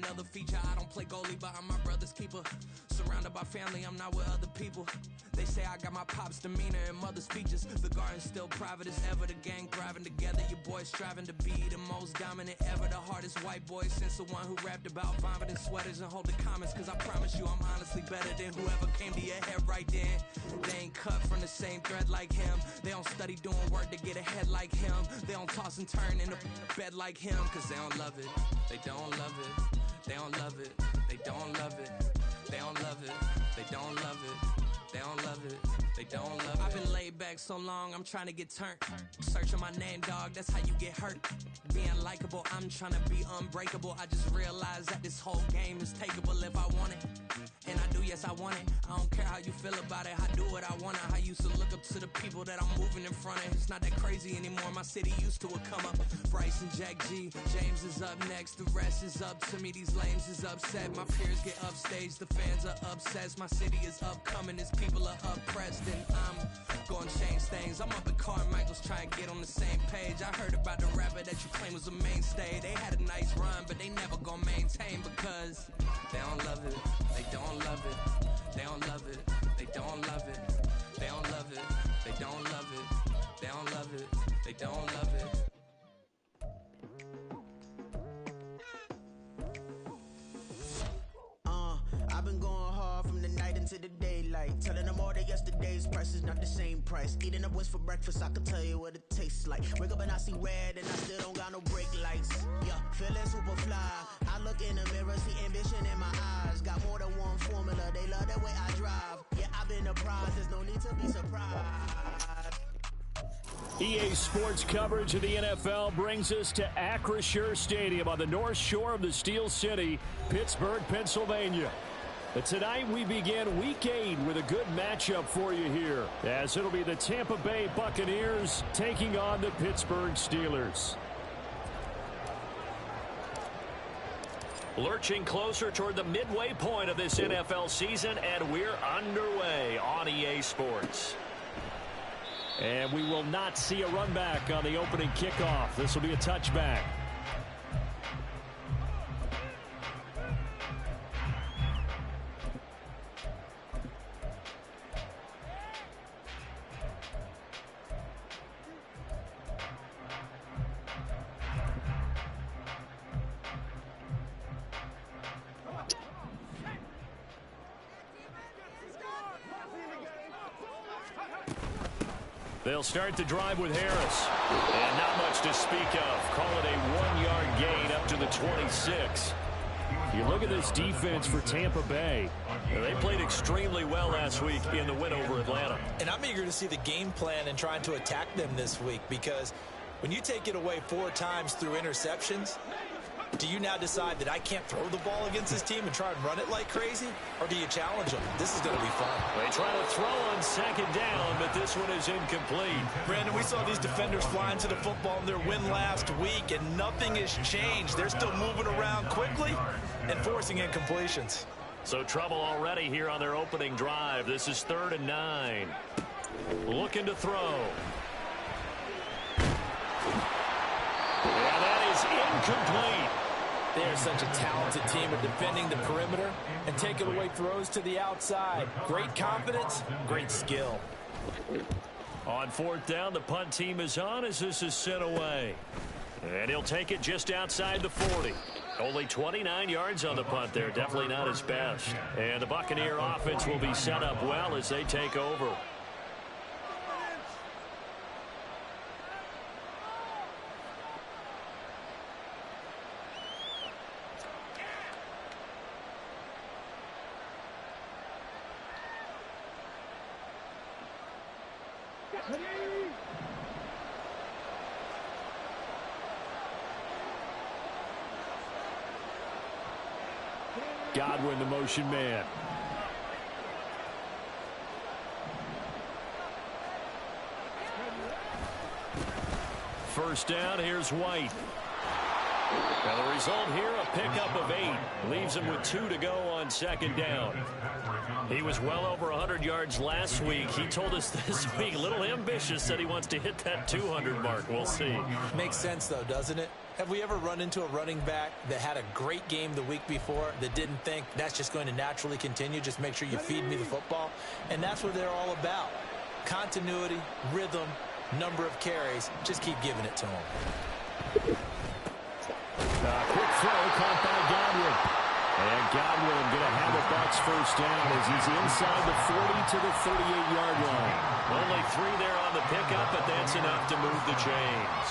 another feature. I don't play goalie, but I'm my brother's keeper. Surrounded by family, I'm not with other people. They say I got my pop's demeanor and mother's features. The garden's still private as ever. The gang thriving together. Your boys striving to be the most dominant ever. The hardest white boy since the one who rapped about vomiting sweaters and holding comments. Cause I promise you I'm honestly better than whoever came to your head right then. They ain't cut from the same thread like him. They don't study doing work to get ahead like him. They don't toss and turn in the bed like him. Cause they don't love it. They don't love it. They don't love it. They don't love it. They don't love it. They don't love it. They don't love it, they don't love it. I've been laid back so long, I'm trying to get turned. Searching my name, dog, that's how you get hurt. Being likable, I'm trying to be unbreakable. I just realized that this whole game is takeable if I want it. And I do, yes, I want it. I don't care how you feel about it, I do what I want. I used to look up to the people that I'm moving in front of. It's not that crazy anymore, my city used to it come up. Bryce and Jack G, James is up next. The rest is up to me, these lames is upset. My peers get upstaged, the fans are obsessed. My city is upcoming, it's people are oppressed, and I'm gonna change things. I'm up at Carmichael's trying to get on the same page. I heard about the rapper that you claim was a mainstay. They had a nice run, but they never gonna maintain because they don't love it. They don't love it. They don't love it. They don't love it. They don't love it. They don't love it. They don't love it. They don't love it. I've been going hard from the night into the daylight, telling them all that yesterday's price is not the same price. Eating up wings for breakfast, I can tell you what it tastes like. Wake up and I see red and I still don't got no brake lights. Yeah, feeling super fly. I look in the mirror, see ambition in my eyes. Got more than one formula, they love the way I drive. Yeah, I've been a prize, there's no need to be surprised. EA Sports coverage of the NFL brings us to Acrisure Stadium on the north shore of the Steel City, Pittsburgh, Pennsylvania. But tonight we begin Week 8 with a good matchup for you here, as it'll be the Tampa Bay Buccaneers taking on the Pittsburgh Steelers. Lurching closer toward the midway point of this NFL season, and we're underway on EA Sports. And we will not see a run back on the opening kickoff. This will be a touchback. They'll start the drive with Harris. And not much to speak of. Call it a 1-yard gain up to the 26. You look at this defense for Tampa Bay. They played extremely well last week in the win over Atlanta. And I'm eager to see the game plan and trying to attack them this week, because when you take it away 4 times through interceptions, do you now decide that I can't throw the ball against this team and try and run it like crazy? Or do you challenge them? This is going to be fun. They try to throw on second down, but this one is incomplete. Brandon, we saw these defenders flying to the football in their win last week, and nothing has changed. They're still moving around quickly and forcing incompletions. So trouble already here on their opening drive. This is 3rd and 9. Looking to throw. Yeah, that is incomplete. They are such a talented team at defending the perimeter and taking away throws to the outside. Great confidence, great skill. On 4th down, the punt team is on as this is sent away. And he'll take it just outside the 40. Only 29 yards on the punt there. Definitely not his best. And the Buccaneer offense will be set up well as they take over. Godwin, the motion man. First down, here's White. Now the result here, a pickup of 8. Leaves him with 2 to go on second down. He was well over 100 yards last week. He told us this week, a little ambitious, said he wants to hit that 200 mark. We'll see. Makes sense, though, doesn't it? Have we ever run into a running back that had a great game the week before that didn't think that's just going to naturally continue? Just make sure you feed me the football. And that's what they're all about. Continuity, rhythm, number of carries. Just keep giving it to him. Quick throw caught by Godwin. And Godwin going to have a Bucs first down as he's inside the 40 to the 38-yard line. Only 3 there on the pickup, but that's enough to move the chains.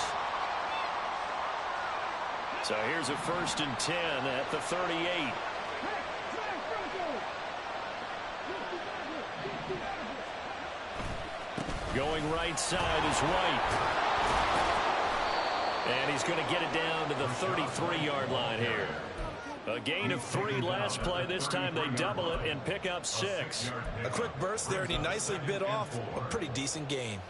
So here's a 1st and 10 at the 38. Going right side is White. And he's going to get it down to the 33-yard line here. A gain of 3 last play. This time they double it and pick up 6. A quick burst there, and he nicely bit off a pretty decent gain.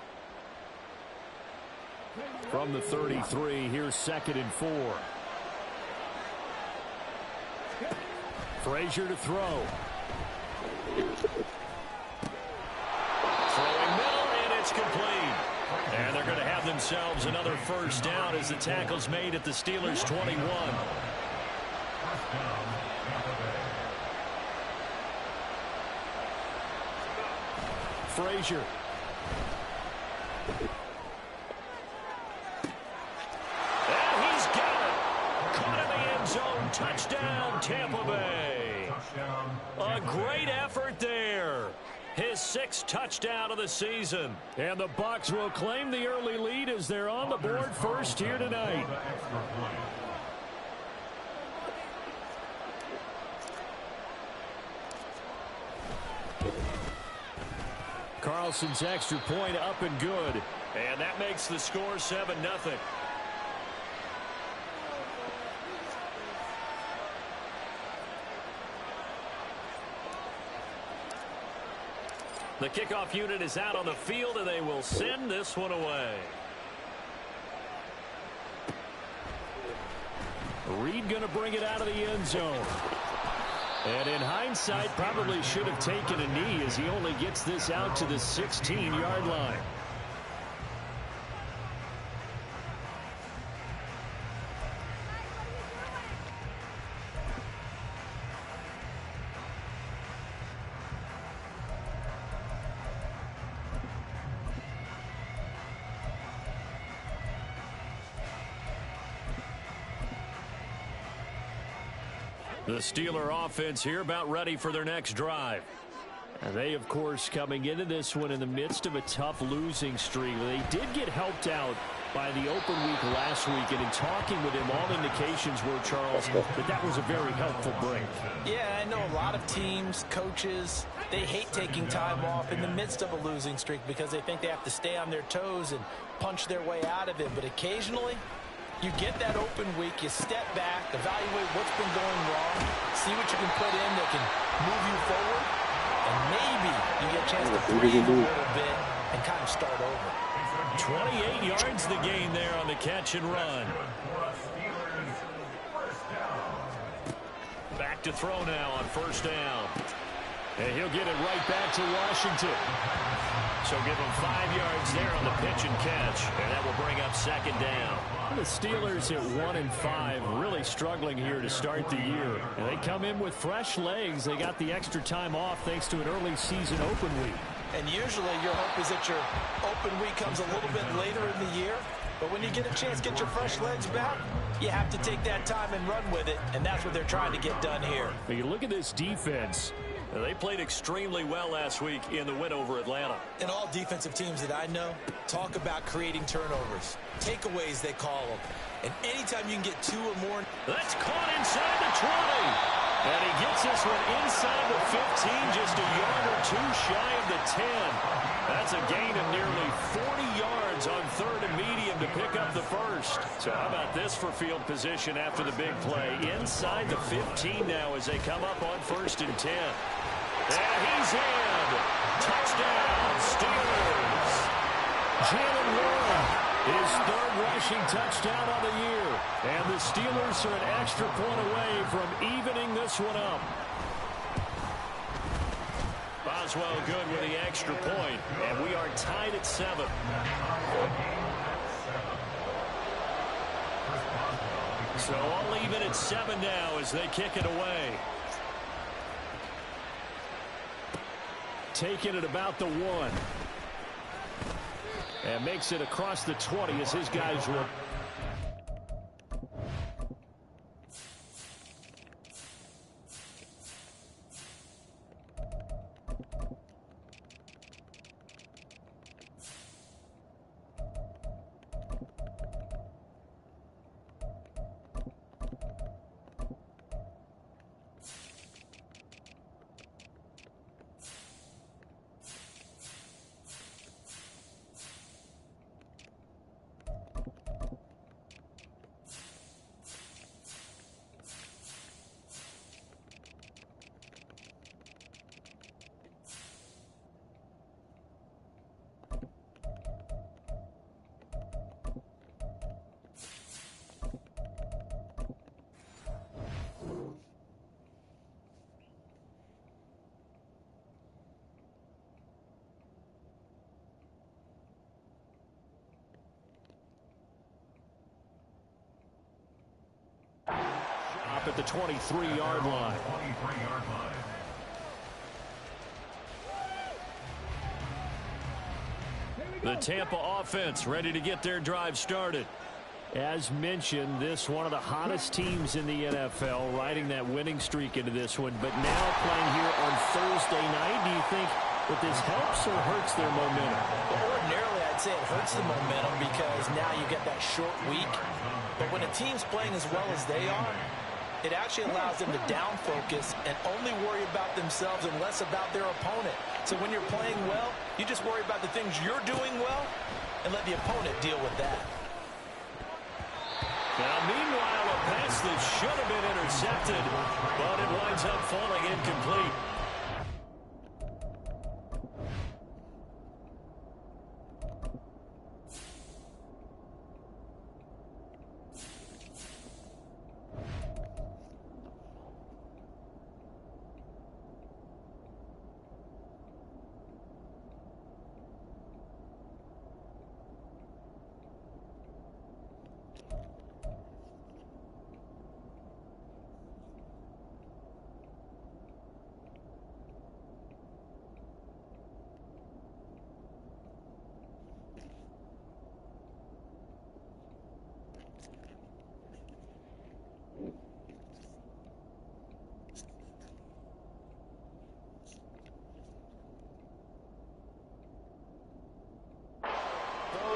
From the 33, here's 2nd and 4. Frazier to throw. Throwing middle, and it's complete. And they're going to have themselves another first down as the tackle's made at the Steelers' 21. Frazier. And he's got it. Caught in the end zone. Touchdown, Tampa Bay. A great effort there. His 6th touchdown of the season. And the Bucs will claim the early lead as they're on the board first here tonight. Carlson's extra point up and good. And that makes the score 7-0. The kickoff unit is out on the field, and they will send this one away. Reed going to bring it out of the end zone. And in hindsight, probably should have taken a knee as he only gets this out to the 16-yard line. The Steeler offense here about ready for their next drive. And they, of course, coming into this one in the midst of a tough losing streak. They did get helped out by the open week last week, and in talking with him, all indications were, Charles, that was a very helpful break. Yeah, I know a lot of teams, coaches, they hate taking time off in the midst of a losing streak because they think they have to stay on their toes and punch their way out of it. But occasionally, you get that open week, you step back, evaluate what's been going wrong, see what you can put in that can move you forward, and maybe you get a chance to breathe a little bit and kind of start over. 28 yards the gain there on the catch and run. Back to throw now on first down. And he'll get it right back to Washington. So give him 5 yards there on the pitch and catch, and that will bring up second down. The Steelers at 1-5, really struggling here to start the year. And they come in with fresh legs. They got the extra time off thanks to an early season open week. And usually your hope is that your open week comes a little bit later in the year. But when you get a chance to get your fresh legs back, you have to take that time and run with it. And that's what they're trying to get done here. When you look at this defense, they played extremely well last week in the win over Atlanta. And all defensive teams that I know talk about creating turnovers. Takeaways, they call them. And anytime you can get 2 or more. That's caught inside the 20. And he gets this one inside the 15, just a yard or 2 shy of the 10. That's a gain of nearly 40 yards on 3rd and medium to pick up the first. So how about this for field position after the big play? Inside the 15 now as they come up on 1st and 10. And he's in. Touchdown, Steelers. Jalen Warren His third rushing touchdown on the year. And the Steelers are an extra point away from evening this one up. Boswell good with the extra point, and we are tied at 7. So all even at 7 now as they kick it away. Taking it about the 1. And makes it across the 20 as his guys will. At the 23-yard line. The Tampa offense ready to get their drive started. As mentioned, this one of the hottest teams in the NFL, riding that winning streak into this one, but now playing here on Thursday night. Do you think that this helps or hurts their momentum? Well, ordinarily, I'd say it hurts the momentum because now you get that short week. But when a team's playing as well as they are, it actually allows them to down focus and only worry about themselves and less about their opponent. So when you're playing well, you just worry about the things you're doing well and let the opponent deal with that. Now, meanwhile, a pass that should have been intercepted, but it winds up falling incomplete.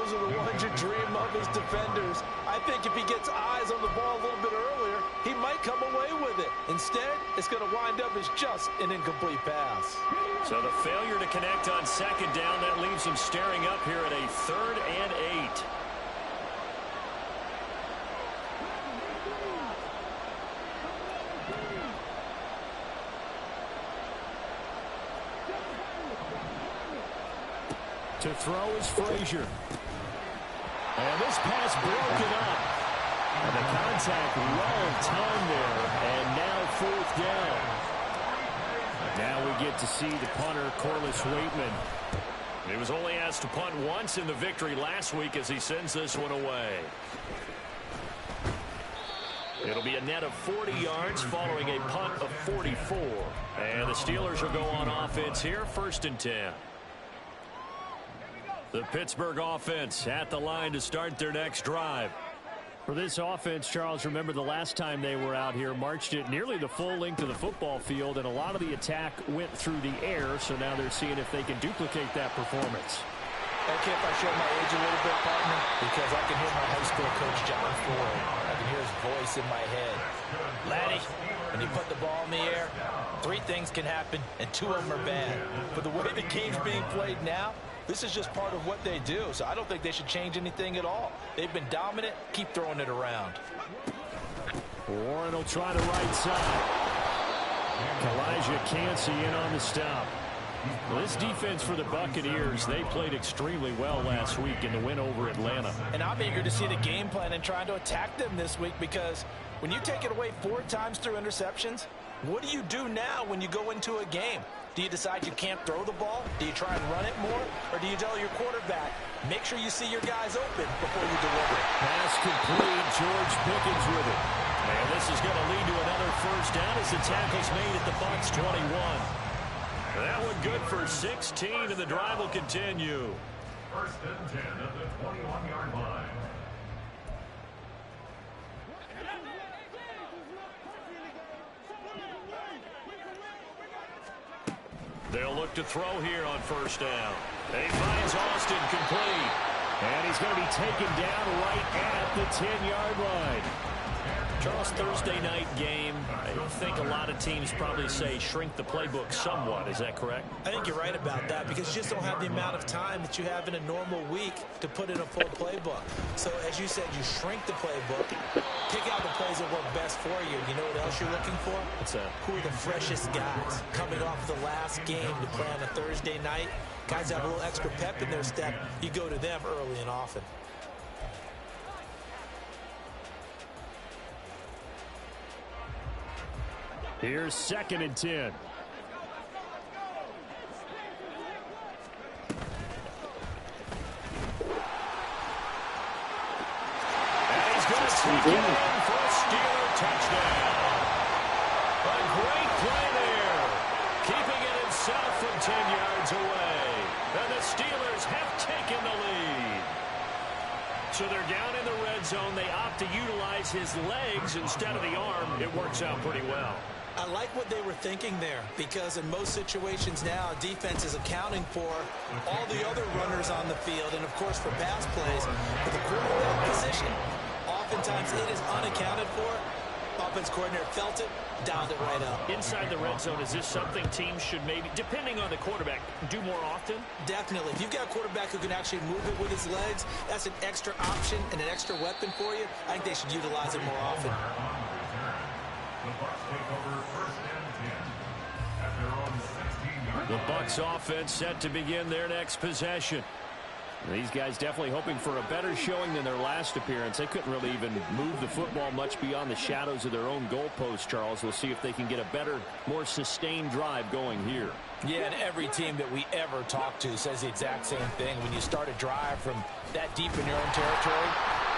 Those are the ones you dream of as defenders. I think if he gets eyes on the ball a little bit earlier, he might come away with it. Instead, it's going to wind up as just an incomplete pass. So the failure to connect on second down, that leaves him staring up here at a 3rd and 8. To throw is Frazier. And this pass broken up. And the contact well timed there. And now 4th down. Now we get to see the punter, Corliss Waitman. He was only asked to punt once in the victory last week as he sends this one away. It'll be a net of 40 yards following a punt of 44. And the Steelers will go on offense here, 1st and 10. The Pittsburgh offense at the line to start their next drive. For this offense, Charles, remember the last time they were out here, marched it nearly the full length of the football field, and a lot of the attack went through the air, so now they're seeing if they can duplicate that performance. Okay, if I show my age a little bit, partner, because I can hear my high school coach, John Ford. I can hear his voice in my head. Laddie, when you put the ball in the air, 3 things can happen, and 2 of them are bad. But the way the game's being played now, this is just part of what they do, so I don't think they should change anything at all. They've been dominant. Keep throwing it around. Warren will try the right side. Elijah Cansey in on the stop. Well, this defense for the Buccaneers, they played extremely well last week in the win over Atlanta. And I'm eager to see the game plan and trying to attack them this week, because when you take it away 4 times through interceptions, what do you do now when you go into a game? Do you decide you can't throw the ball? Do you try and run it more? Or do you tell your quarterback, make sure you see your guys open before you deliver it? Pass complete. George Pickens with it. And this is going to lead to another first down as the tackle's made at the Bucs 21. That one good for 16, and the drive will continue. First and 10 at the 21-yard line. They'll look to throw here on first down. And he finds Austin complete. And he's going to be taken down right at the 10-yard line. Charles, Thursday night game, I think a lot of teams probably say shrink the playbook somewhat. Is that correct? I think you're right about that, because you just don't have the amount of time that you have in a normal week to put in a full playbook. So, as you said, you shrink the playbook, pick out the plays that work best for you. You know what else you're looking for? What's that? Who are the freshest guys coming off the last game to play on a Thursday night? Guys have a little extra pep in their step. You go to them early and often. Here's 2nd and 10. And he's going to take it in for a Steeler touchdown. A great play there, keeping it himself from 10 yards away. And the Steelers have taken the lead. So they're down in the red zone. They opt to utilize his legs instead of the arm. It works out pretty well. I like what they were thinking there, because in most situations now, defense is accounting for all the other runners on the field, and of course for pass plays. But the quarterback position, oftentimes it is unaccounted for. Offense coordinator felt it, dialed it right up. Inside the red zone, is this something teams should maybe, depending on the quarterback, do more often? Definitely. If you've got a quarterback who can actually move it with his legs, that's an extra option and an extra weapon for you. I think they should utilize it more often. The Bucs take over first and 10 at their own 16-yard line. The Bucs offense set to begin their next possession. These guys definitely hoping for a better showing than their last appearance. They couldn't really even move the football much beyond the shadows of their own goalpost, Charles. We'll see if they can get a better, more sustained drive going here. Yeah, and every team that we ever talk to says the exact same thing. When you start a drive from that deep in your own territory,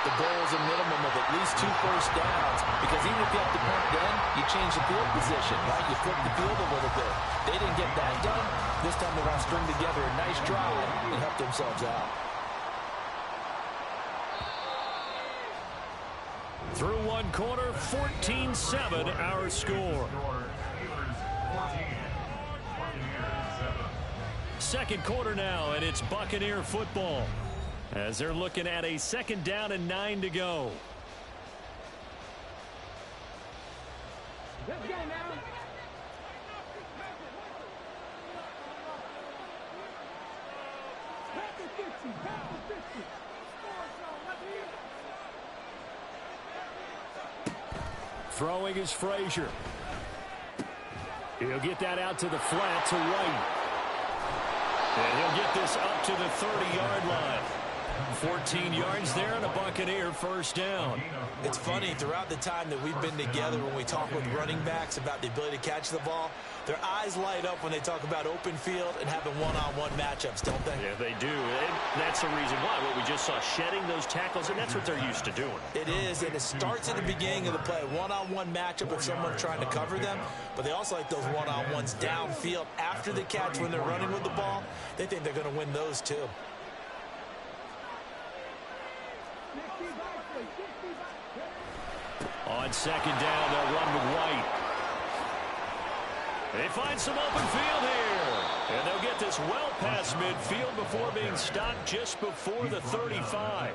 the goal is a minimum of at least 2 first downs, because even if you have to punt then, you change the field position, right? You flip the field a little bit. They didn't get that done. This time they want to string together a nice drive and help themselves out. Through one quarter, 14-7 our score. Second quarter now, and it's Buccaneer football, as they're looking at a 2nd down and 9 to go. Let's go now. Throwing is Frazier. He'll get that out to the flat to White. And he'll get this up to the 30-yard line. 14 yards there and a Buccaneer first down. It's funny, throughout the time that we've been together, when we talk with running backs about the ability to catch the ball, their eyes light up when they talk about open field and having one-on-one matchups, don't they? Yeah, they do. And that's the reason why. What we just saw, shedding those tackles, and that's what they're used to doing. It is, and it starts at the beginning of the play. One-on-one matchup if someone's trying to cover them, but they also like those one-on-ones downfield after the catch when they're running with the ball. They think they're going to win those too. On 2nd down, they'll run with White. They find some open field here. And they'll get this well past midfield before being stopped just before the 35.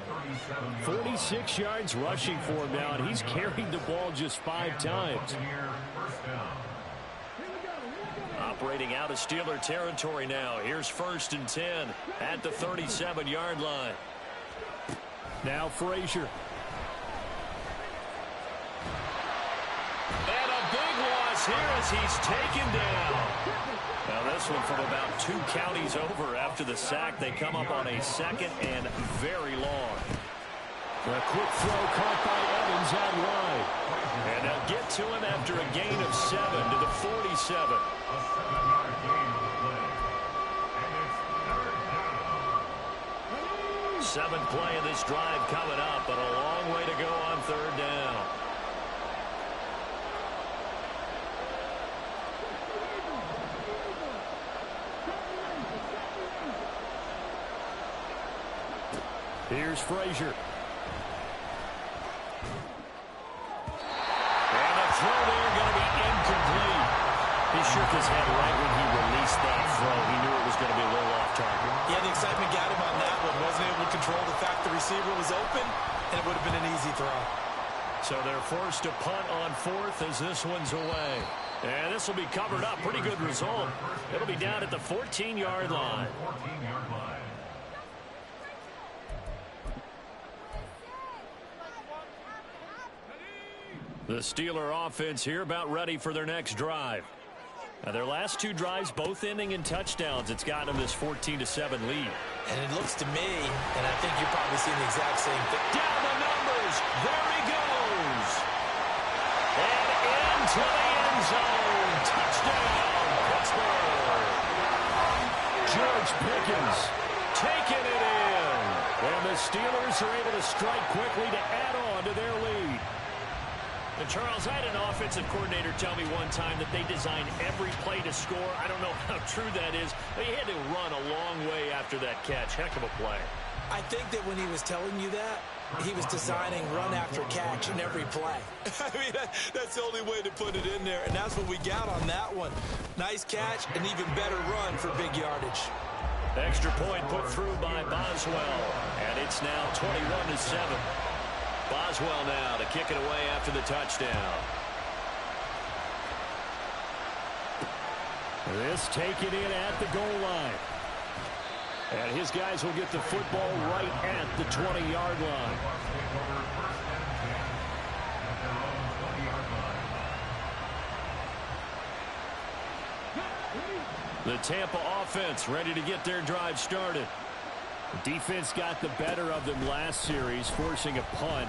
46 yards rushing for him now, and he's carried the ball just 5 times. Operating out of Steeler territory now. Here's 1st and 10 at the 37-yard line. Now Frazier. And a big loss here as he's taken down. Now this one from about 2 counties over after the sack. They come up on a 2nd and very long. A quick throw caught by Evans out wide. And they'll get to him after a gain of 7 to the 47. A 7-yard gain on the play. And it's 3rd down. 7th play of this drive coming up, but a long way to go on 3rd down. Here's Frazier. And the throw there going to be incomplete. He shook his head right when he released that throw. He knew it was going to be a little off target. Yeah, the excitement got him on that one. Wasn't able to control the fact the receiver was open, and it would have been an easy throw. So they're forced to punt on 4th as this one's away. And this will be covered up. Pretty good result. It'll be down at the 14-yard line. 14-yard line. The Steeler offense here about ready for their next drive. Now their last 2 drives both ending in touchdowns. It's gotten them this 14-7 lead. And it looks to me, and I think you're probably seeing the exact same thing. Down the numbers. There he goes. And into the end zone. Touchdown, Pittsburgh. George Pickens taking it in. And the Steelers are able to strike quickly to add on to their lead. And Charles, I had an offensive coordinator tell me one time that they design every play to score. I don't know how true that is, but he had to run a long way after that catch. Heck of a play. I think that when he was telling you that, he was designing run after catch in every play. I mean, that's the only way to put it in there, and that's what we got on that one. Nice catch, and even better run for big yardage. Extra point put through by Boswell, and it's now 21-7. Boswell now to kick it away after the touchdown. This taken in at the goal line. And his guys will get the football right at the 20-yard line. The Tampa offense ready to get their drive started. The defense got the better of them last series, forcing a punt.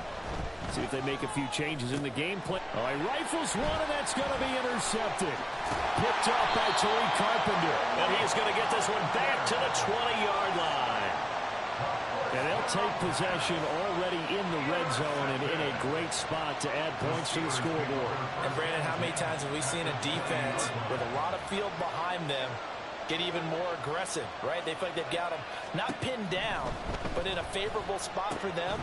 See if they make a few changes in the game plan. Oh, he rifles one, and that's going to be intercepted. Picked up by Tariq Carpenter. And he's going to get this one back to the 20-yard line. And they'll take possession already in the red zone and in a great spot to add points to the scoreboard. And, Brandon, how many times have we seen a defense with a lot of field behind them get even more aggressive, right? They feel like they've got them not pinned down, but in a favorable spot for them,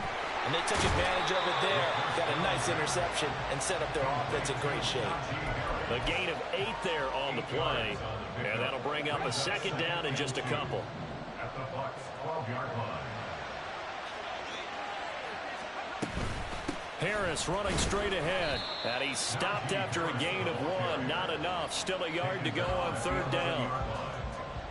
and they took advantage of it there. Got a nice interception and set up their offense in great shape. A gain of 8 there on the play, and that'll bring up a 2nd down in just a couple. At the Bucs 12-yard line. Harris running straight ahead, and he stopped after a gain of 1. Not enough. Still a yard to go on 3rd down.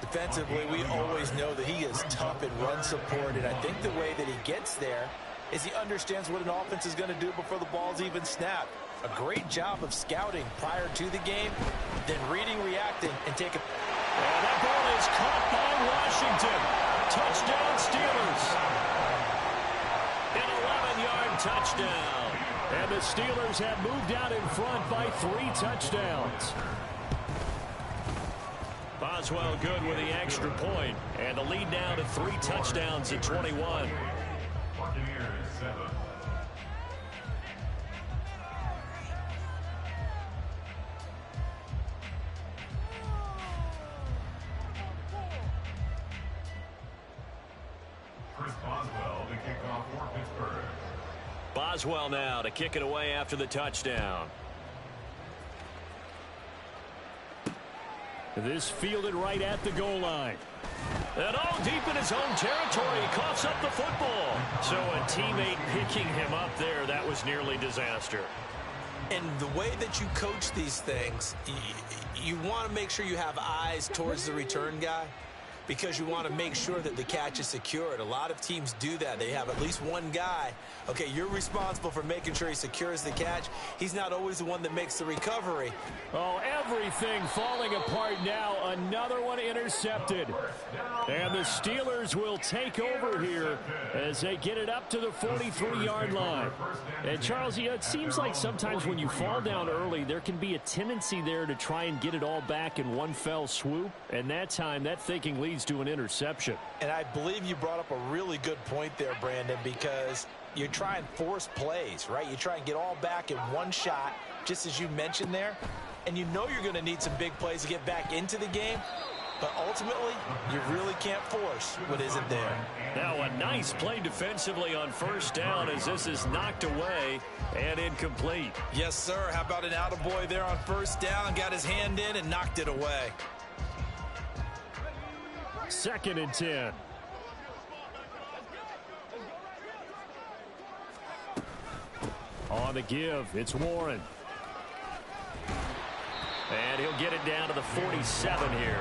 Defensively, we always know that he is tough in run support, and I think the way that he gets there is he understands what an offense is going to do before the ball's even snapped. A great job of scouting prior to the game, then reading, reacting, and taking. And that ball is caught by Washington. Touchdown, Steelers. An 11-yard touchdown. And the Steelers have moved out in front by 3 touchdowns. Boswell good with the extra point, and the lead now to 3 touchdowns at 21. Buccaneers 7. Chris Boswell to kick off for Pittsburgh. Boswell now to kick it away after the touchdown. This fielded right at the goal line. And all deep in his own territory, he coughs up the football. So a teammate picking him up there, that was nearly disaster. And the way that you coach these things, you want to make sure you have eyes towards the return guy. because you want to make sure that the catch is secured. A lot of teams do that. They have at least one guy. Okay, you're responsible for making sure he secures the catch. He's not always the one that makes the recovery. Oh, everything falling apart now. Another one intercepted. And the Steelers will take over here as they get it up to the 43-yard line. And, Charles, it seems like sometimes when you fall down early, there can be a tendency there to try and get it all back in one fell swoop. And that time, that thinking leads to an interception. And I believe you brought up a really good point there, Brandon, because you try and force plays, right? You try and get all back in one shot, just as you mentioned there. And you know you're going to need some big plays to get back into the game. But ultimately, you really can't force what isn't there. Now a nice play defensively on first down as this is knocked away and incomplete. Yes, sir. How about an attaboy there on first down? Got his hand in and knocked it away. 2nd and 10. On the give, it's Warren. And he'll get it down to the 47 here.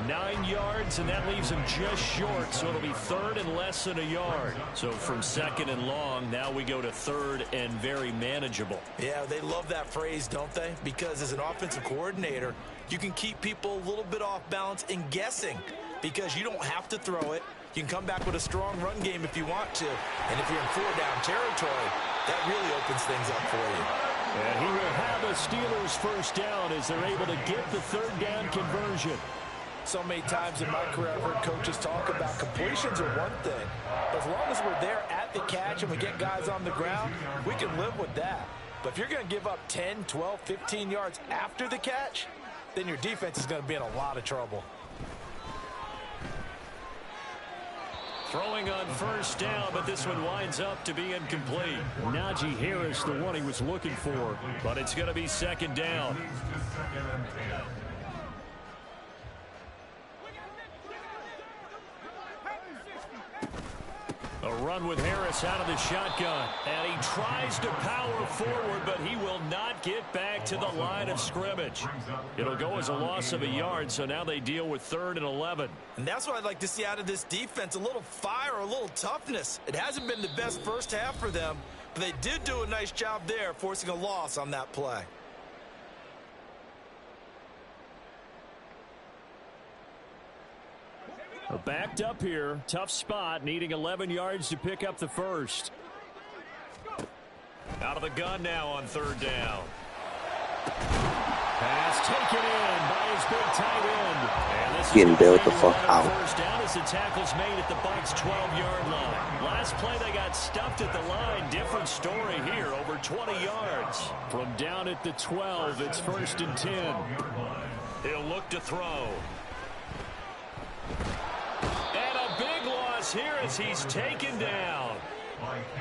9 yards, and that leaves him just short, so it'll be 3rd and less than a yard. So from 2nd and long, now we go to 3rd and very manageable. Yeah, they love that phrase, don't they? Because as an offensive coordinator, you can keep people a little bit off balance and guessing because you don't have to throw it. You can come back with a strong run game if you want to. And if you're in 4-down territory, that really opens things up for you. And he will have the Steelers first down as they're able to get the 3rd down conversion. So many times in my career I've heard coaches talk about completions are one thing. But as long as we're there at the catch and we get guys on the ground, we can live with that. But if you're going to give up 10, 12, 15 yards after the catch, then your defense is going to be in a lot of trouble. Throwing on first down, but this one winds up to be incomplete. Najee Harris, the one he was looking for, but it's going to be 2nd down. A run with Harris out of the shotgun, and he tries to power forward, but he will not get back to the line of scrimmage. It'll go as a loss of a yard, so now they deal with 3rd and 11. And that's what I'd like to see out of this defense, a little fire, a little toughness. It hasn't been the best first half for them, but they did do a nice job there, forcing a loss on that play. Backed up here, tough spot, needing 11 yards to pick up the first. Out of the gun now on 3rd down. Pass taken in by his big tight end. And this getting is bailed the fuck out. First down as the tackle's made at the Bucs' 12-yard line. Last play they got stuffed at the line. Different story here, over 20 yards. From down at the 12, it's 1st and 10. He'll look to throw. Here as he's taken down.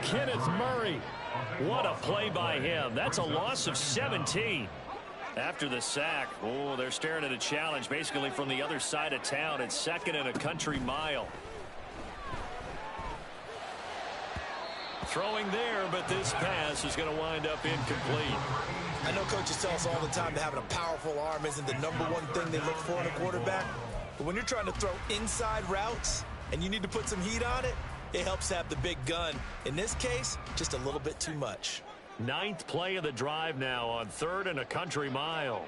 Kenneth Murray. What a play by him. That's a loss of 17. After the sack, oh, they're staring at a challenge basically from the other side of town. It's 2nd and a country mile. Throwing there, but this pass is going to wind up incomplete. I know coaches tell us all the time that having a powerful arm isn't the #1 thing they look for in a quarterback. But when you're trying to throw inside routes, and you need to put some heat on it, it helps have the big gun. In this case, just a little bit too much. 9th play of the drive now on 3rd and a country mile.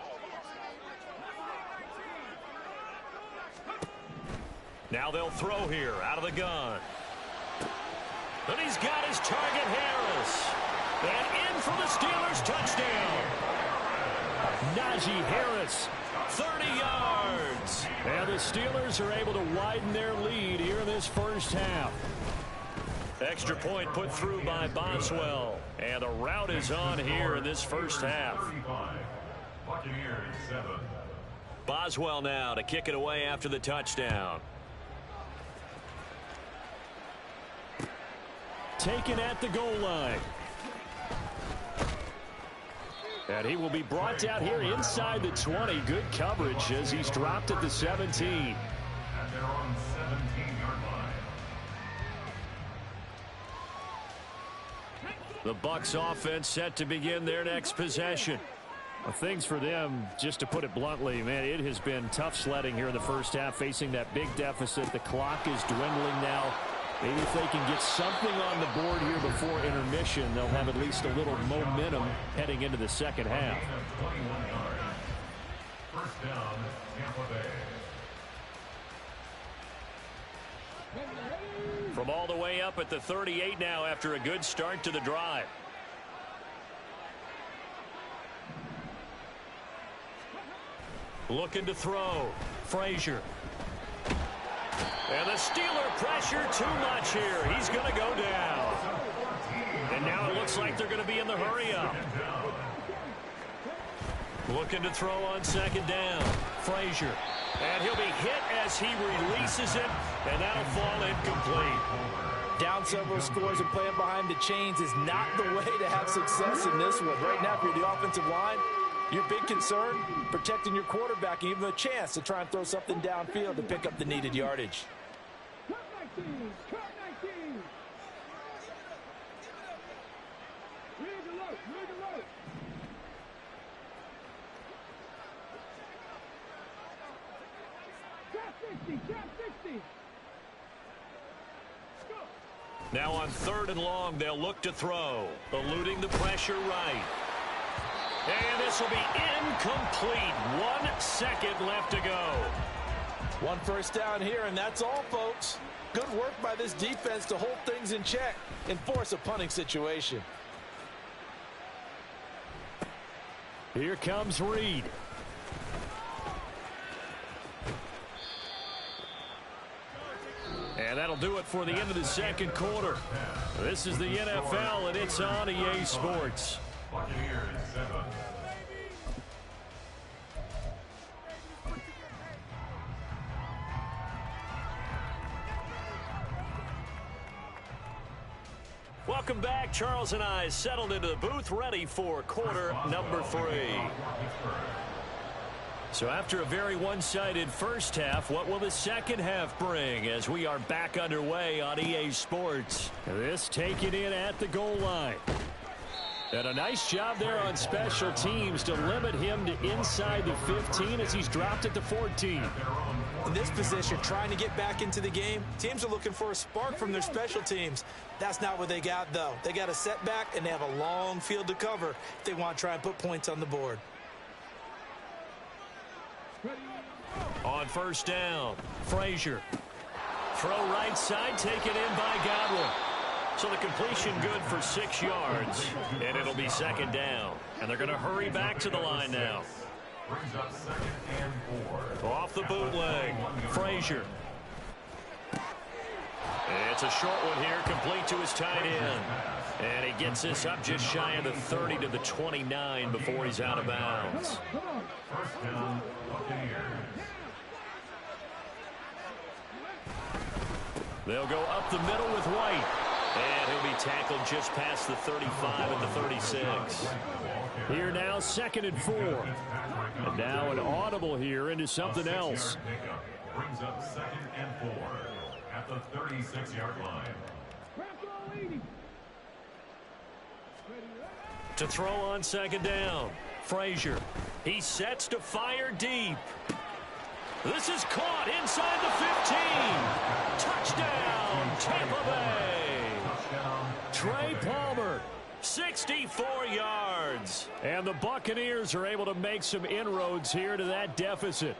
Now they'll throw here out of the gun. And he's got his target, Harris. And in for the Steelers touchdown. Najee Harris, 30 yards. And the Steelers are able to widen their lead here in this first half. Extra point put through by Boswell. And the route is on here in this first half. Boswell now to kick it away after the touchdown. Taken at the goal line. And he will be brought down here inside the 20. Good coverage as he's dropped at the 17. And they're on 17-yard line. The Bucs offense set to begin their next possession. Well, things for them, just to put it bluntly, man, it has been tough sledding here in the first half, facing that big deficit. The clock is dwindling now. Maybe if they can get something on the board here before intermission, they'll have at least a little momentum heading into the second half. First down, Tampa Bay. From all the way up at the 38 now after a good start to the drive. Looking to throw. Frazier. And the Steeler pressure too much here. He's going to go down. And now it looks like they're going to be in the hurry up. Looking to throw on second down. Frazier. And he'll be hit as he releases it. And that'll fall incomplete. Down several scores and playing behind the chains is not the way to have success in this one. Right now, if you're the offensive line, your big concern, protecting your quarterback and even a chance to try and throw something downfield to pick up the needed yardage. Now on 3rd and long, they'll look to throw. Eluding the pressure right. And this will be incomplete. 1 second left to go. One first down here, and that's all, folks. Good work by this defense to hold things in check and force a punting situation. Here comes Reed. And that'll do it for the end of the second quarter. This is the NFL, and it's on EA Sports. Buccaneers 7. Welcome back. Charles and I settled into the booth, ready for quarter number 3. So after a very one-sided first half, what will the second half bring as we are back underway on EA Sports? This taken in at the goal line. And a nice job there on special teams to limit him to inside the 15 as he's dropped it to 14. In this position, trying to get back into the game, teams are looking for a spark from their special teams. That's not what they got, though. They got a setback, and they have a long field to cover if they want to try and put points on the board. On first down, Frazier. Throw right side, taken in by Godwin. So the completion good for 6 yards, and it'll be second down. And they're going to hurry back to the line now. Brings up 2nd and 4. Off the bootleg, Frazier. It's a short one here, complete to his tight end. And he gets this up just shy of the 30 to the 29 before he's out of bounds. First down, Buccaneers. They'll go up the middle with White. And he'll be tackled just past the 35 at the 36. Here now, 2nd and 4. And now an audible here into something else. Brings up 2nd and 4 at the 36-yard line. To throw on second down, Frazier. He sets to fire deep. This is caught inside the 15. Touchdown, Tampa Bay. Trey Palmer, 64 yards. And the Buccaneers are able to make some inroads here to that deficit.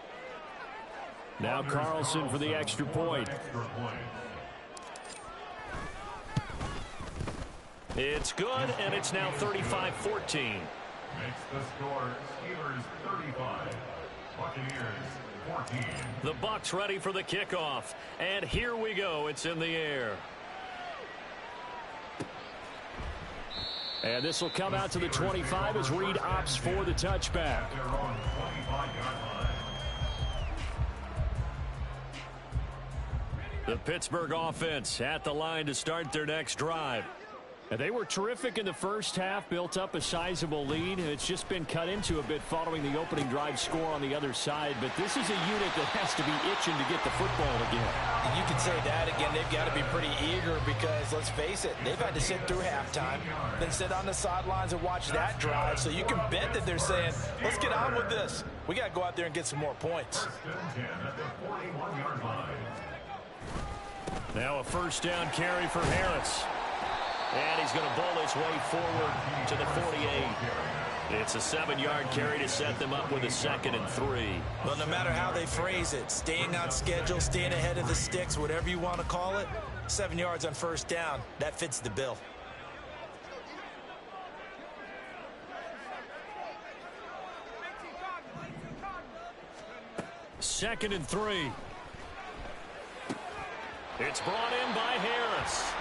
Now Carlson for the extra point. It's good, and it's now 35-14. Makes the score Steelers 35, Buccaneers 14. The Bucs ready for the kickoff. And here we go. It's in the air. And this will come out to the 25 as Reed opts for the touchback. The Pittsburgh offense at the line to start their next drive. And they were terrific in the first half, built up a sizable lead. It's just been cut into a bit following the opening drive score on the other side. But this is a unit that has to be itching to get the football again. And you can say that again. They've got to be pretty eager because, let's face it, they've had to sit through halftime, then sit on the sidelines and watch that drive. So you can bet that they're saying, let's get on with this. We got to go out there and get some more points. Now a first down carry for Harris. And he's going to bowl his way forward to the 48. It's a 7-yard carry to set them up with a 2nd and 3. Well, no matter how they phrase it, staying on schedule, staying ahead of the sticks, whatever you want to call it, 7 yards on first down, that fits the bill. Second and 3. It's brought in by Harris.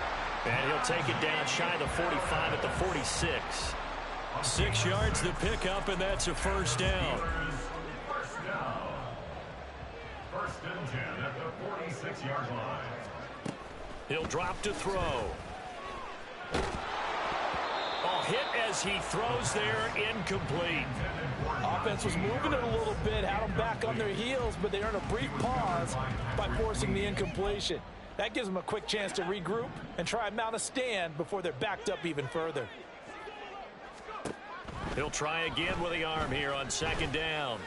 And he'll take it down shy of the 45 at the 46. 6 yards to pick up, and that's a first down. First and 10 at the 46-yard line. He'll drop to throw. A hit as he throws there, incomplete. Offense was moving it a little bit, had them back on their heels, but they earned a brief pause by forcing the incompletion. That gives them a quick chance to regroup and try and mount a stand before they're backed up even further. He'll try again with the arm here on 2nd down.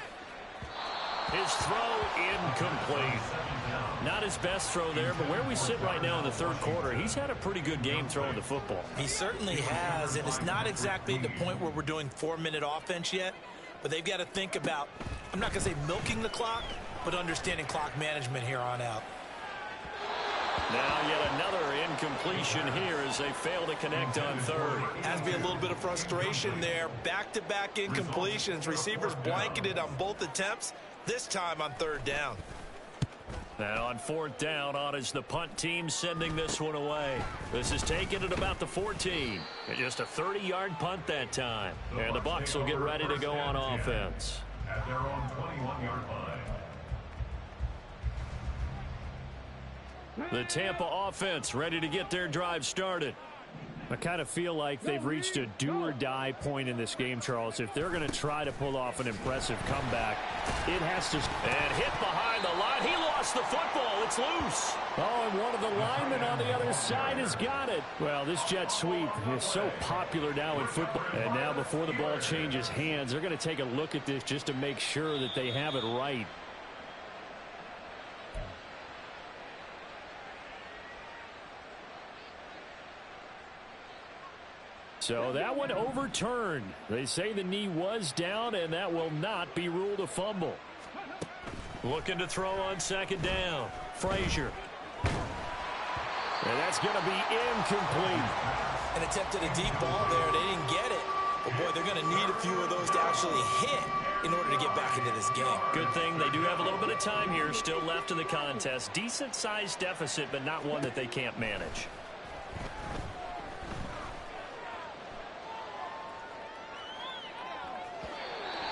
His throw incomplete. Not his best throw there, but where we sit right now in the 3rd quarter, he's had a pretty good game throwing the football. He certainly has, and it's not exactly at the point where we're doing 4-minute offense yet, but they've got to think about, I'm not going to say milking the clock, but understanding clock management here on out. Now yet another incompletion here as they fail to connect on 3rd. Has to be a little bit of frustration there. Back-to-back incompletions. Receivers blanketed on both attempts, this time on 3rd down. Now on 4th down, on is the punt team sending this one away. This is taken at about the 14. And just a 30-yard punt that time. And the Bucs will get ready to go on offense. At their own 21-yard line. The Tampa offense ready to get their drive started. I kind of feel like they've reached a do-or-die point in this game, Charles. If they're going to try to pull off an impressive comeback, it has to... And hit behind the line. He lost the football. It's loose. Oh, and one of the linemen on the other side has got it. Well, this jet sweep is so popular now in football. And now before the ball changes hands, they're going to take a look at this just to make sure that they have it right. So that one overturned. They say the knee was down, and that will not be ruled a fumble. Looking to throw on 2nd down. Frazier. And that's going to be incomplete. An attempt at a deep ball there. They didn't get it. But, boy, they're going to need a few of those to actually hit in order to get back into this game. Good thing they do have a little bit of time here still left in the contest. Decent-sized deficit, but not one that they can't manage.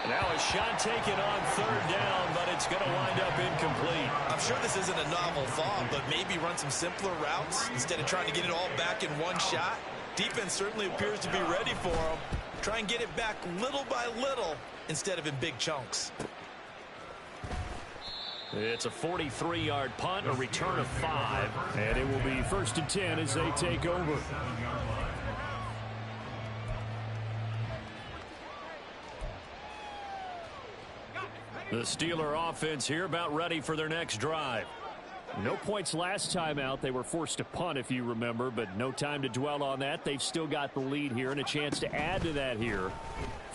Now a shot taken on 3rd down, but it's going to wind up incomplete. I'm sure this isn't a novel thought, but maybe run some simpler routes instead of trying to get it all back in one shot. Defense certainly appears to be ready for them. Try and get it back little by little instead of in big chunks. It's a 43-yard punt, a return of 5, and it will be 1st and 10 as they take over. The Steeler offense here about ready for their next drive. No points last time out. They were forced to punt, if you remember, but no time to dwell on that. They've still got the lead here and a chance to add to that here.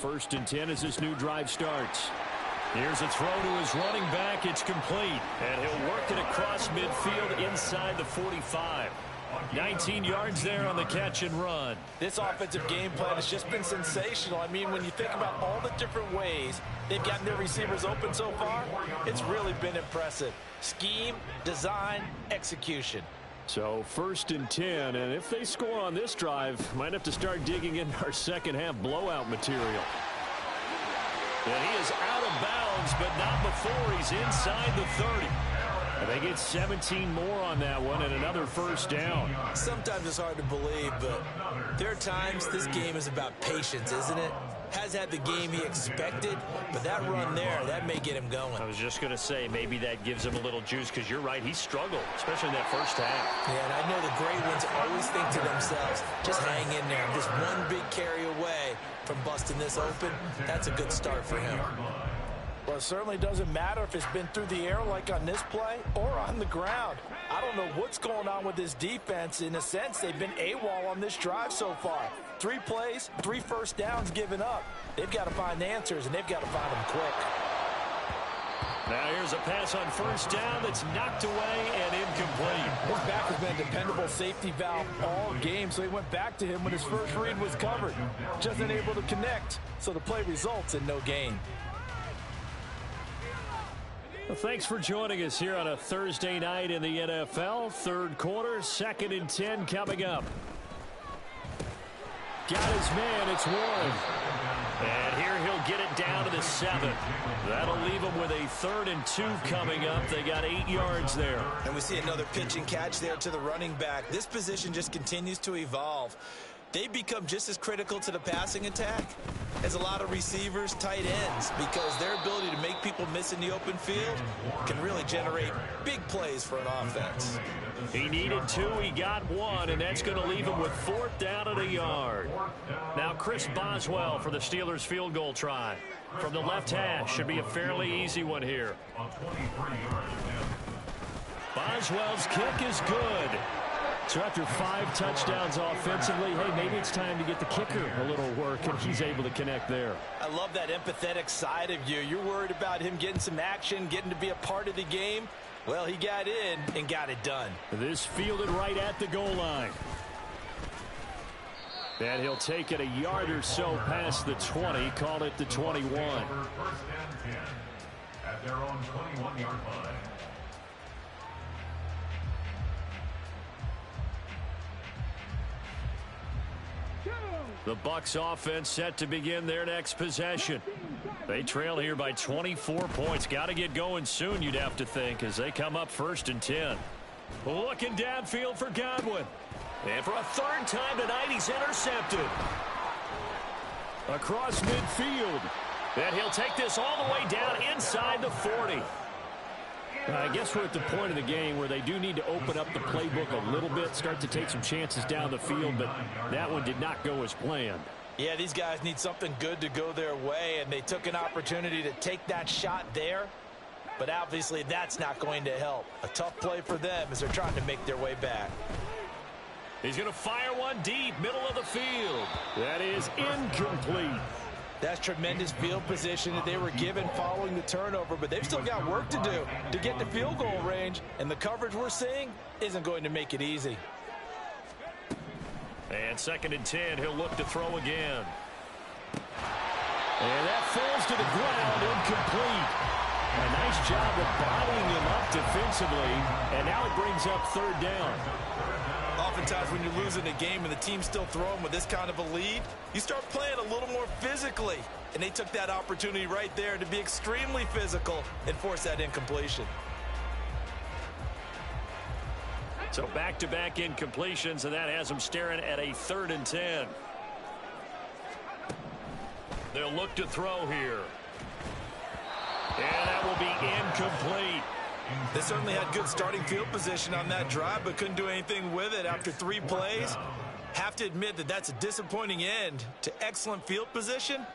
1st and 10 as this new drive starts. Here's a throw to his running back. It's complete, and he'll work it across midfield inside the 45. 19 yards there on the catch and run. This offensive game plan has just been sensational. I mean, when you think about all the different ways they've gotten their receivers open so far, it's really been impressive. Scheme, design, execution. So 1st and 10, and if they score on this drive, might have to start digging in our second half blowout material. And he is out of bounds, but not before he's inside the 30. They get 17 more on that one and another first down. Sometimes it's hard to believe, but there are times this game is about patience, isn't it? Has had the game he expected, but that run there, that may get him going. I was just going to say, maybe that gives him a little juice, because you're right, he struggled, especially in that first half. Yeah, and I know the great ones always think to themselves, just hang in there. Just one big carry away from busting this open. That's a good start for him. Well, it certainly doesn't matter if it's been through the air like on this play or on the ground. I don't know what's going on with this defense. In a sense, they've been AWOL on this drive so far. 3 plays, 3 first downs given up. They've got to find answers, and they've got to find them quick. Now here's a pass on first down that's knocked away and incomplete. His back has been a dependable safety valve all game, so he went back to him when his first read was covered. Just unable to connect, so the play results in no gain. Well, thanks for joining us here on a Thursday night in the NFL. Third quarter, 2nd and 10 coming up. Got his man, it's Warren. And here he'll get it down to the 7. That'll leave him with a 3rd and 2 coming up. They got 8 yards there. And we see another pitch and catch there to the running back. This position just continues to evolve. They become just as critical to the passing attack as a lot of receivers, tight ends, because their ability to make people miss in the open field can really generate big plays for an offense. He needed 2, he got 1, and that's going to leave him with 4th down at a yard. Now Chris Boswell for the Steelers field goal try. From the left hash, should be a fairly easy one here. Boswell's kick is good. So after 5 touchdowns offensively, hey, maybe it's time to get the kicker a little work, and he's able to connect there. I love that empathetic side of you. You're worried about him getting some action, getting to be a part of the game. Well, he got in and got it done. This fielded right at the goal line. And he'll take it a yard or so past the 20, call it the 21. First and 10 at their own 21-yard line. The Bucs offense set to begin their next possession. They trail here by 24 points. Got to get going soon, you'd have to think, as they come up 1st and 10. Looking downfield for Godwin. And for a 3rd time tonight, he's intercepted. Across midfield. And he'll take this all the way down inside the 40. I guess we're at the point of the game where they do need to open up the playbook a little bit, start to take some chances down the field, but that one did not go as planned. Yeah, these guys need something good to go their way, and they took an opportunity to take that shot there, but obviously that's not going to help. A tough play for them as they're trying to make their way back. He's going to fire one deep, middle of the field. That is incomplete. That's tremendous field position that they were given following the turnover, but they've still got work to do to get to field goal range, and the coverage we're seeing isn't going to make it easy. And 2nd and 10, he'll look to throw again. And that falls to the ground, incomplete. A nice job of bodying him up defensively, and now it brings up 3rd down. Oftentimes when you're losing a game and the team's still throwing with this kind of a lead, you start playing a little more physically. And they took that opportunity right there to be extremely physical and force that incompletion. So back-to-back incompletions, and that has them staring at a 3rd and 10. They'll look to throw here. And that will be incomplete. They certainly had good starting field position on that drive, but couldn't do anything with it after 3 plays. Have to admit that that's a disappointing end to excellent field position.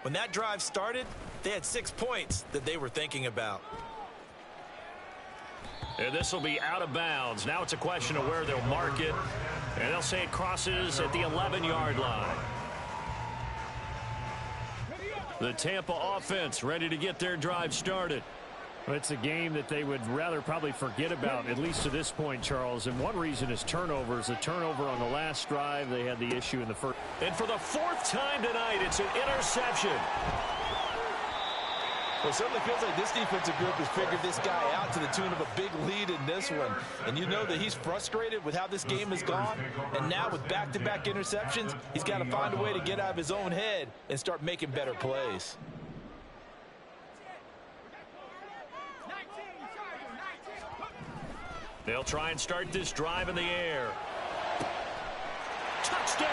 When that drive started, they had 6 points that they were thinking about. And this will be out of bounds. Now it's a question of where they'll mark it. And they'll say it crosses at the 11-yard line. The Tampa offense ready to get their drive started. It's a game that they would rather probably forget about, at least to this point, Charles. And one reason is turnovers. The turnover on the last drive, they had the issue in the first. And for the 4th time tonight, it's an interception. Well, it certainly feels like this defensive group has figured this guy out to the tune of a big lead in this one. And you know that he's frustrated with how this game has gone. And now with back-to-back interceptions, he's got to find a way to get out of his own head and start making better plays. They'll try and start this drive in the air. Touchdown!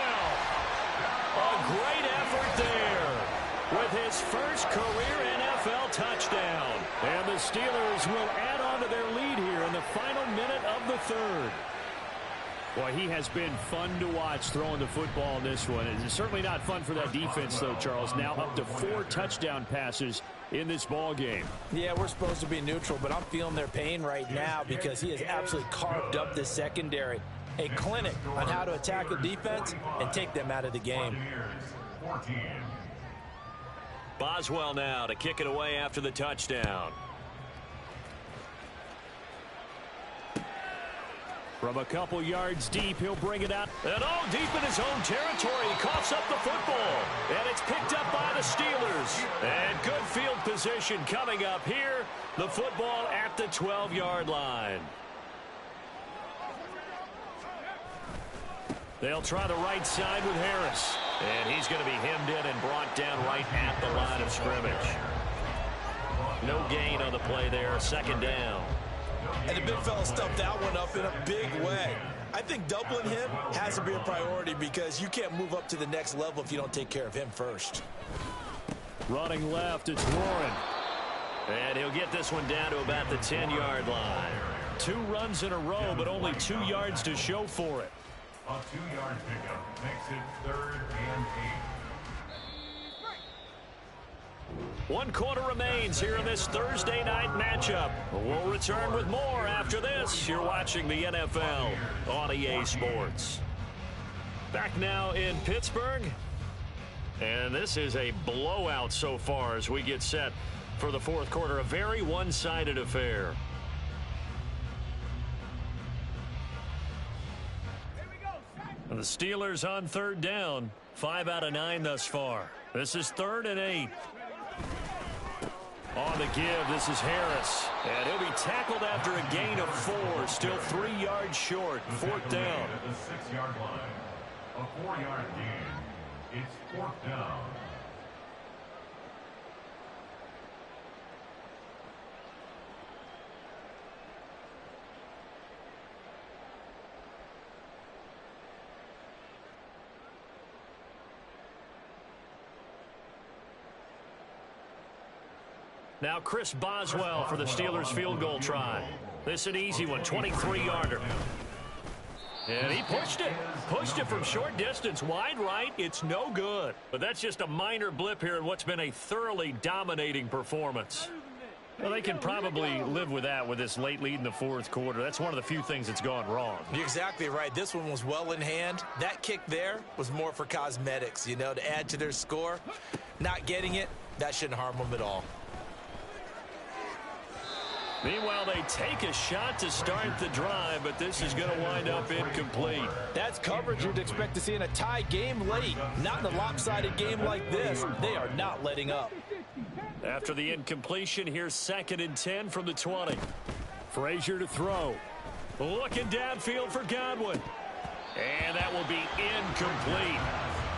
A great effort there with his first career NFL touchdown. And the Steelers will add on to their lead here in the final minute of the third. Boy, he has been fun to watch throwing the football in this one. It's certainly not fun for that defense, though, Charles. Now up to 4 touchdown passes in this ball game. Yeah, we're supposed to be neutral, but I'm feeling their pain right now because he has absolutely carved up this secondary. A clinic on how to attack the defense and take them out of the game. Boswell now to kick it away after the touchdown. From a couple yards deep, he'll bring it out. And deep in his own territory. He coughs up the football. And it's picked up by the Steelers. And good field position coming up here. The football at the 12-yard line. They'll try the right side with Harris. And he's going to be hemmed in and brought down right at the line of scrimmage. No gain on the play there. Second down. And the big fella stuffed that one up in a big way. I think doubling him has to be a priority because you can't move up to the next level if you don't take care of him first. Running left, it's Warren. And he'll get this one down to about the 10-yard line. 2 runs in a row, but only 2 yards to show for it. A 2-yard pickup makes it 3rd and 8. 1 quarter remains here in this Thursday night matchup. We'll return with more after this. You're watching the NFL on EA Sports. Back now in Pittsburgh. And this is a blowout so far as we get set for the 4th quarter. A very one-sided affair. And the Steelers on 3rd down. 5 out of 9 thus far. This is 3rd and 8. On the give, this is Harris. And he'll be tackled after a gain of 4. Still 3 yards short. 4th down. At the 6-yard line. A 4-yard gain. It's 4th down. Now Chris Boswell for the Steelers field goal try. This is an easy one, 23-yarder. And he pushed it from short distance, wide right. It's no good. But that's just a minor blip here in what's been a thoroughly dominating performance. Well, they can probably live with that with this late lead in the 4th quarter. That's one of the few things that's gone wrong. You're exactly right. This one was well in hand. That kick there was more for cosmetics, you know, to add to their score. Not getting it, that shouldn't harm them at all. Meanwhile, they take a shot to start the drive, but this is going to wind up incomplete. That's coverage you'd expect to see in a tie game late. Not in a lopsided game like this. They are not letting up. After the incompletion, here's 2nd and 10 from the 20. Frazier to throw. Looking downfield for Godwin. And that will be incomplete.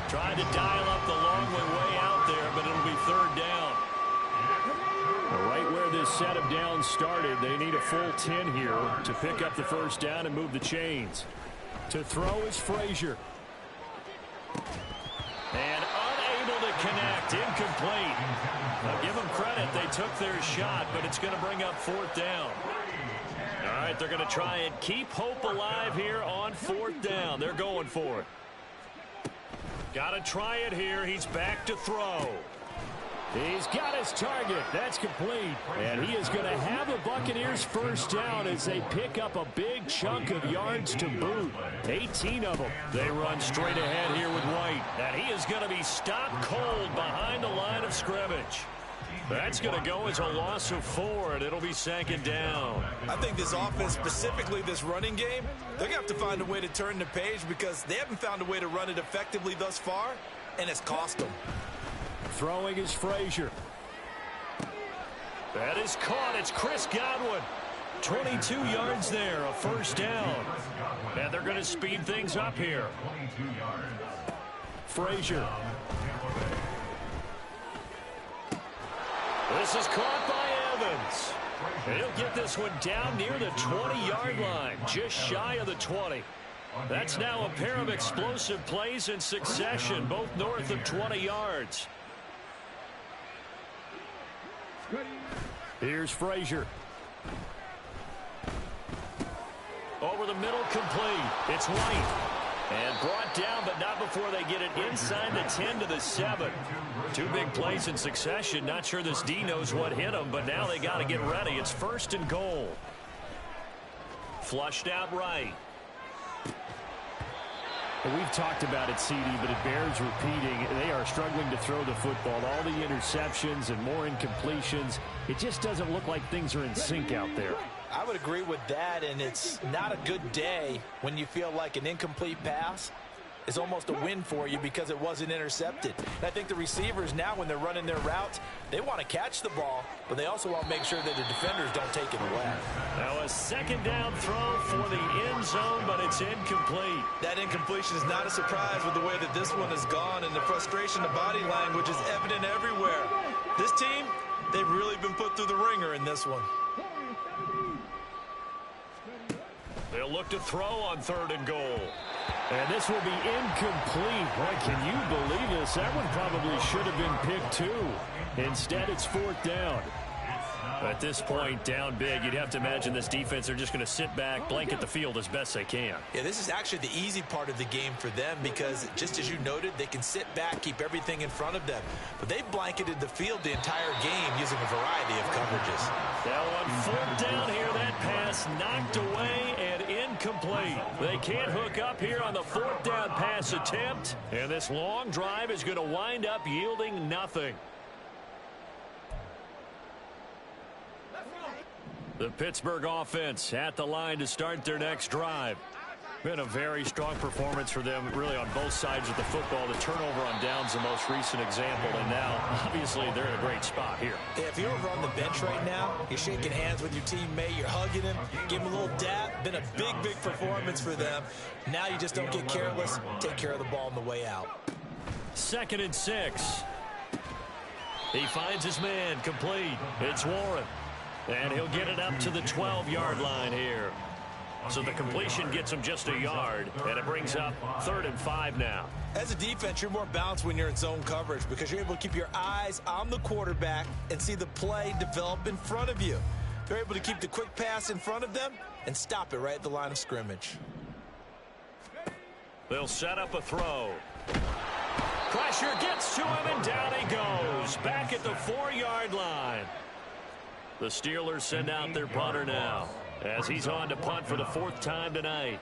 Tried to dial up the long way out there, but it'll be 3rd down. Right where this set of downs started, they need a full 10 here to pick up the 1st down and move the chains. To throw is Frazier. And unable to connect, incomplete. I'll give them credit, they took their shot, but it's going to bring up 4th down. All right, they're going to try and keep hope alive here on 4th down. They're going for it. Got to try it here. He's back to throw. He's got his target. That's complete. And he is going to have the Buccaneers 1st down as they pick up a big chunk of yards to boot. 18 of them. They run straight ahead here with White. And he is going to be stopped cold behind the line of scrimmage. That's going to go as a loss of 4, and it'll be 2nd down. I think this offense, specifically this running game, they're going to have to find a way to turn the page because they haven't found a way to run it effectively thus far, and it's cost them. Throwing is Frazier. That is caught. It's Chris Godwin. 22 yards there, a 1st down. And they're going to speed things up here. Frazier. This is caught by Evans. He'll get this one down near the 20-yard line, just shy of the 20. That's now a pair of explosive plays in succession, both north of 20 yards. Here's Frazier. Over the middle, complete. It's White. And brought down, but not before they get it inside the 10 to the 7. Two big plays in succession. Not sure this D knows what hit them, but now they got to get ready. It's 1st and goal. Flushed out right. We've talked about it, CD, but it bears repeating. They are struggling to throw the football. All the interceptions and more incompletions. It just doesn't look like things are in sync out there. I would agree with that, and it's not a good day when you feel like an incomplete pass is almost a win for you because it wasn't intercepted. And I think the receivers now, when they're running their routes, they want to catch the ball, but they also want to make sure that the defenders don't take it away. Now a 2nd down throw for the end zone, but it's incomplete. That incompletion is not a surprise with the way that this one has gone, and the frustration, the body language is evident everywhere. This team, they've really been put through the ringer in this one. They'll look to throw on 3rd and goal. And this will be incomplete. Boy, can you believe this? That one probably should have been picked too. Instead, it's 4th down. At this point, down big, you'd have to imagine this defense, they're just going to sit back, blanket the field as best they can. Yeah, this is actually the easy part of the game for them because, just as you noted, they can sit back, keep everything in front of them. But they've blanketed the field the entire game using a variety of coverages. Now on 4th down here, that pass knocked away and incomplete. They can't hook up here on the 4th down pass attempt, and this long drive is going to wind up yielding nothing. The Pittsburgh offense at the line to start their next drive. Been a very strong performance for them, really, on both sides of the football. The turnover on downs, the most recent example, and now, obviously, they're in a great spot here. Yeah, if you're over on the bench right now, you're shaking hands with your teammate, you're hugging him, give him a little dap. Been a big, big performance for them. Now you just don't get careless. Take care of the ball on the way out. 2nd and 6. He finds his man, complete. It's Warren. And he'll get it up to the 12-yard line here. So the completion gets him just a yard, and it brings up 3rd and 5 now. As a defense, you're more balanced when you're in zone coverage because you're able to keep your eyes on the quarterback and see the play develop in front of you. They're able to keep the quick pass in front of them and stop it right at the line of scrimmage. They'll set up a throw. Pressure gets to him, and down he goes. Back at the 4-yard line. The Steelers send out their punter now as he's on to punt for the 4th time tonight.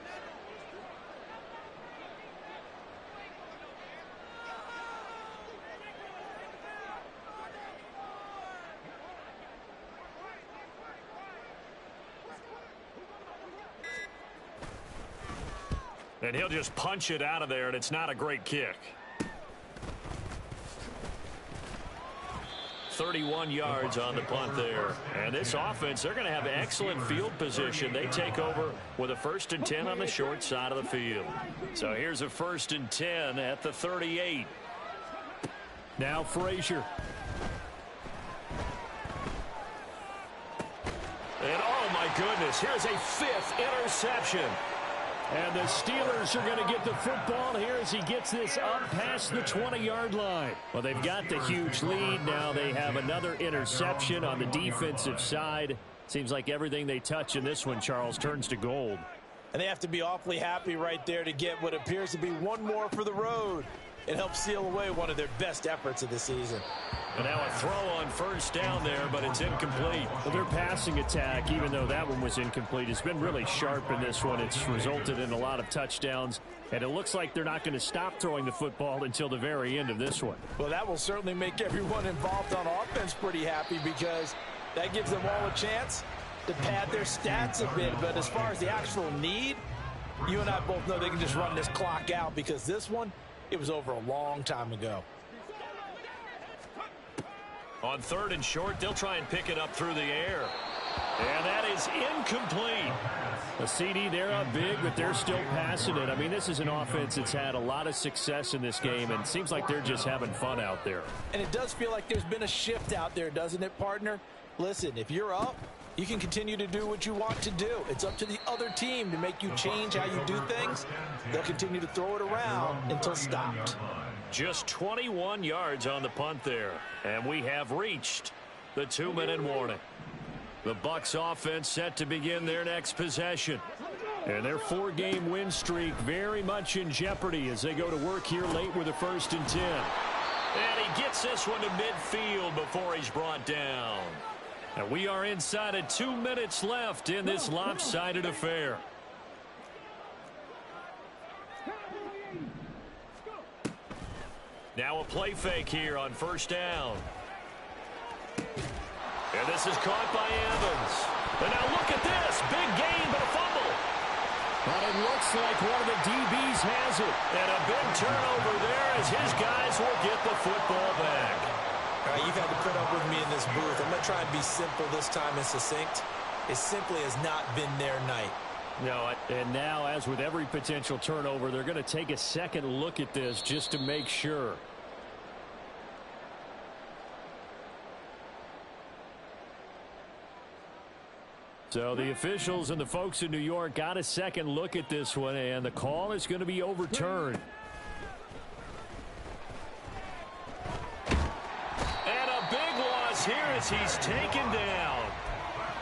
And he'll just punch it out of there, and it's not a great kick. 31 yards on the punt there. And this offense, they're going to have excellent field position. They take over with a 1st and 10 on the short side of the field. So here's a 1st and 10 at the 38. Now Frazier. And oh my goodness, here's a 5th interception. And the Steelers are going to get the football here as he gets this up past the 20-yard line. Well, they've got the huge lead. Now they have another interception on the defensive side. Seems like everything they touch in this one, Charles, turns to gold. And they have to be awfully happy right there to get what appears to be one more for the road. It helps seal away one of their best efforts of the season. And now a throw on 1st down there, but it's incomplete. Well, their passing attack, even though that one was incomplete, has been really sharp in this one. It's resulted in a lot of touchdowns, and it looks like they're not going to stop throwing the football until the very end of this one. Well, that will certainly make everyone involved on offense pretty happy because that gives them all a chance to pad their stats a bit. But as far as the actual need, you and I both know they can just run this clock out because this one, it was over a long time ago. On 3rd and short, they'll try and pick it up through the air. And that is incomplete. A CD, they're up big, but they're still passing it. I mean, this is an offense that's had a lot of success in this game, and it seems like they're just having fun out there. And it does feel like there's been a shift out there, doesn't it, partner? Listen, if you're up, You can continue to do what you want to do. It's up to the other team to make you change how you do things. They'll continue to throw it around until stopped. Just 21 yards on the punt there. And we have reached the 2-minute warning. The Bucs offense set to begin their next possession. And their 4-game win streak very much in jeopardy as they go to work here late with a 1st and 10. And he gets this one to midfield before he's brought down. And we are inside of 2 minutes left in this lopsided affair. Now a play fake here on 1st down. And this is caught by Evans. And now look at this. Big gain, but a fumble. But it looks like one of the DBs has it. And a big turnover there as his guys will get the football back. All right, you've had to put up with me in this booth. I'm going to try and be simple this time and succinct. It simply has not been their night. No, and now, as with every potential turnover, they're going to take a second look at this just to make sure. So the officials and the folks in New York got a second look at this one, and the call is going to be overturned. And a big loss here as he's taken down.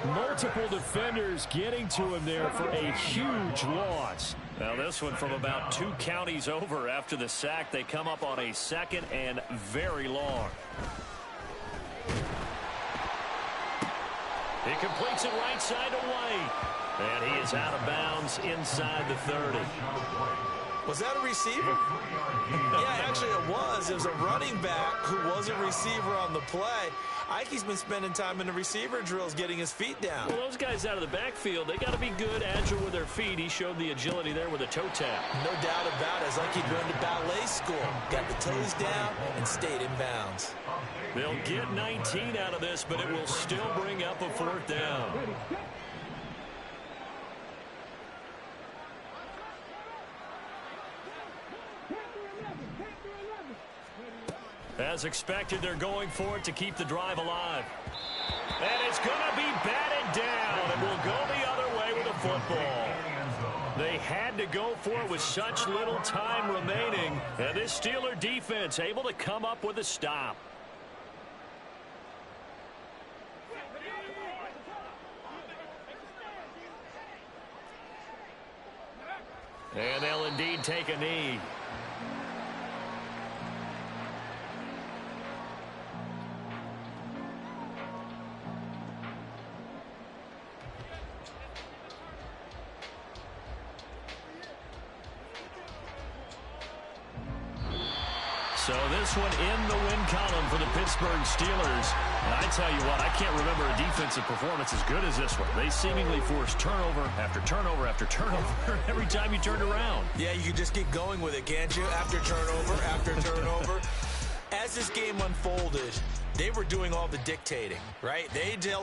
Multiple defenders getting to him there for a huge loss. Now this one from about 2 counties over after the sack. They come up on a 2nd and very long. He completes it right side to White. And he is out of bounds inside the 30. Was that a receiver? Yeah, actually it was. It was a running back who was a receiver on the play. Ikey's been spending time in the receiver drills getting his feet down. Well, those guys out of the backfield, they got to be good, agile with their feet. He showed the agility there with a toe tap. No doubt about it. It's like he'd gone to ballet school. Got the toes down and stayed in bounds. They'll get 19 out of this, but it will still bring up a 4th down. As expected, they're going for it to keep the drive alive. And it's going to be batted down, and will go the other way with a football. They had to go for it with such little time remaining, and this Steeler defense able to come up with a stop. And they'll indeed take a knee. So this one in the win column for the Pittsburgh Steelers. And I tell you what, I can't remember a defensive performance as good as this one. They seemingly forced turnover after turnover after turnover every time you turned around. Yeah, you can just keep going with it, can't you? After turnover. As this game unfolded, they were doing all the dictating, right? They dealt